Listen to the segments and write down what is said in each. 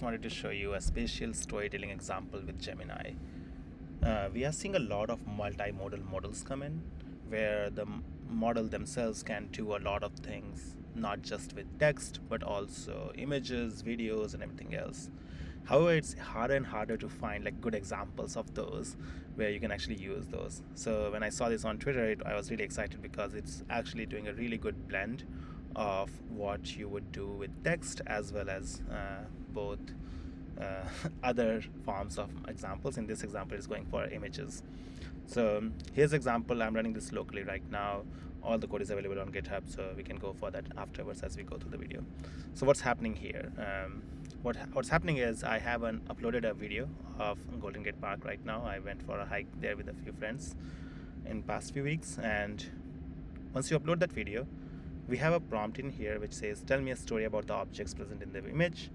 Wanted to show you a spatial storytelling example with Gemini. We are seeing a lot of multimodal models come in where the model themselves can do a lot of things, not just with text, but also images, videos, and everything else. However, it's harder and harder to find like good examples of those where you can actually use those. So when I saw this on Twitter, I was really excited because it's actually doing a really good blend of what you would do with text as well as both other forms of examples. In this example, it's going for images. So here's example. I'm running this locally right now. All the code is available on GitHub, so we can go for that afterwards as we go through the video. So what's happening here? What's happening is I haven't uploaded a video of Golden Gate Park right now. I went for a hike there with a few friends in past few weeks, and once you upload that video, we have a prompt in here which says, tell me a story about the objects present in the image,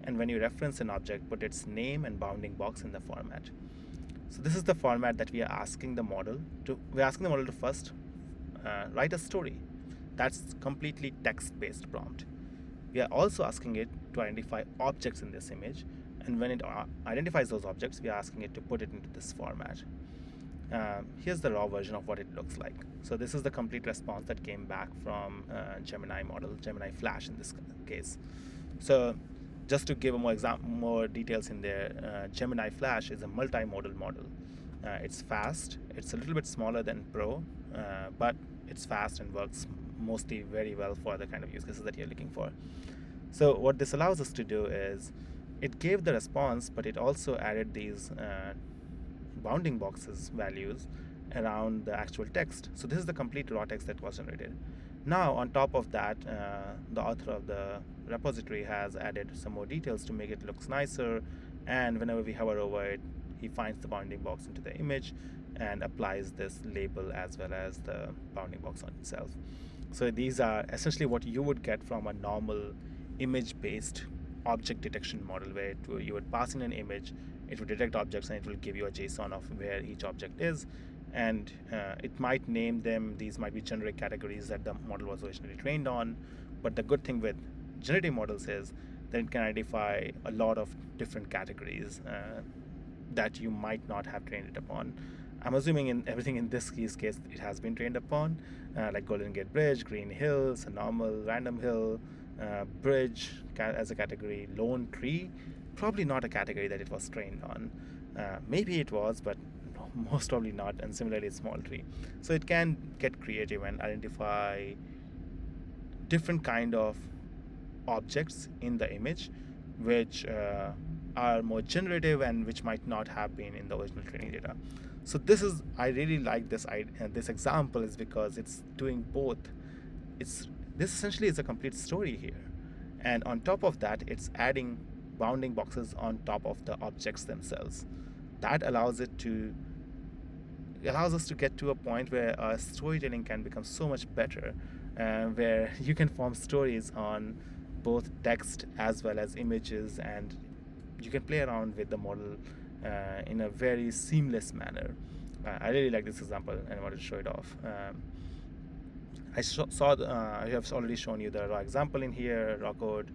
and when you reference an object, put its name and bounding box in the format. So this is the format that we are asking the model to. We're asking the model to first write a story. That's completely text-based prompt. We are also asking it to identify objects in this image, and when it identifies those objects, we are asking it to put it into this format. Here's the raw version of what it looks like. So this is the complete response that came back from Gemini model, Gemini Flash in this case. So just to give more details in there, Gemini Flash is a multimodal model. It's fast. It's a little bit smaller than Pro, but it's fast and works mostly very well for the kind of use cases that you're looking for. So what this allows us to do is it gave the response, but it also added these bounding boxes values around the actual text. So this is the complete raw text that was generated. Now on top of that, the author of the repository has added some more details to make it look nicer, and whenever we hover over it, he finds the bounding box into the image and applies this label as well as the bounding box on itself. So these are essentially what you would get from a normal image-based object detection model, where you would pass in an image, it would detect objects, and it will give you a JSON of where each object is, and it might name them. These might be generic categories that the model was originally trained on. But the good thing with generative models is that it can identify a lot of different categories that you might not have trained it upon. I'm assuming everything in this case it has been trained upon, like Golden Gate Bridge, Green Hills, a normal random hill, bridge as a category, lone tree, probably not a category that it was trained on. Maybe it was, but most probably not. And similarly, small tree. So it can get creative and identify different kind of objects in the image, which are more generative and which might not have been in the original training data. So I really like this example is because it's doing both. This essentially is a complete story here, and on top of that, it's adding bounding boxes on top of the objects themselves. That allows us to get to a point where storytelling can become so much better, where you can form stories on both text as well as images, and you can play around with the model in a very seamless manner. I really like this example and I wanted to show it off. I have already shown you the raw example in here, raw code,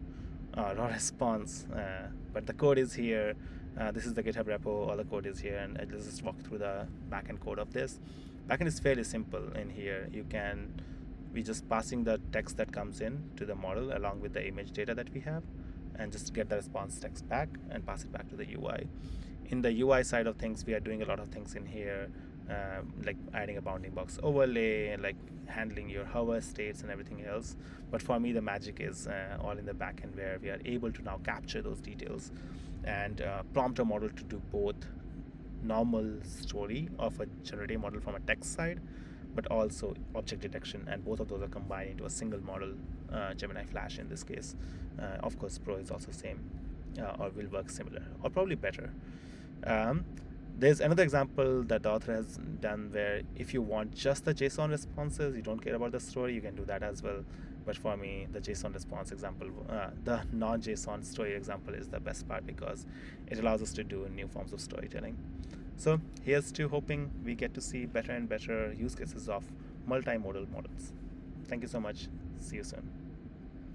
raw response, but the code is here. This is the GitHub repo, all the code is here, and let's just walk through the backend code of this. Backend is fairly simple in here. We just passing the text that comes in to the model along with the image data that we have, and just get the response text back and pass it back to the UI. In the UI side of things, we are doing a lot of things in here, like adding a bounding box overlay and like handling your hover states and everything else. But for me, the magic is all in the backend, where we are able to now capture those details and prompt a model to do both normal story of a generative model from a text side, but also object detection, and both of those are combined into a single model, Gemini Flash in this case. Of course, Pro is also same, or will work similar, or probably better. There's another example that the author has done where if you want just the JSON responses, you don't care about the story, you can do that as well. But for me, the JSON response example, the non-JSON story example is the best part, because it allows us to do new forms of storytelling. So here's to hoping we get to see better and better use cases of multimodal models. Thank you so much. See you soon.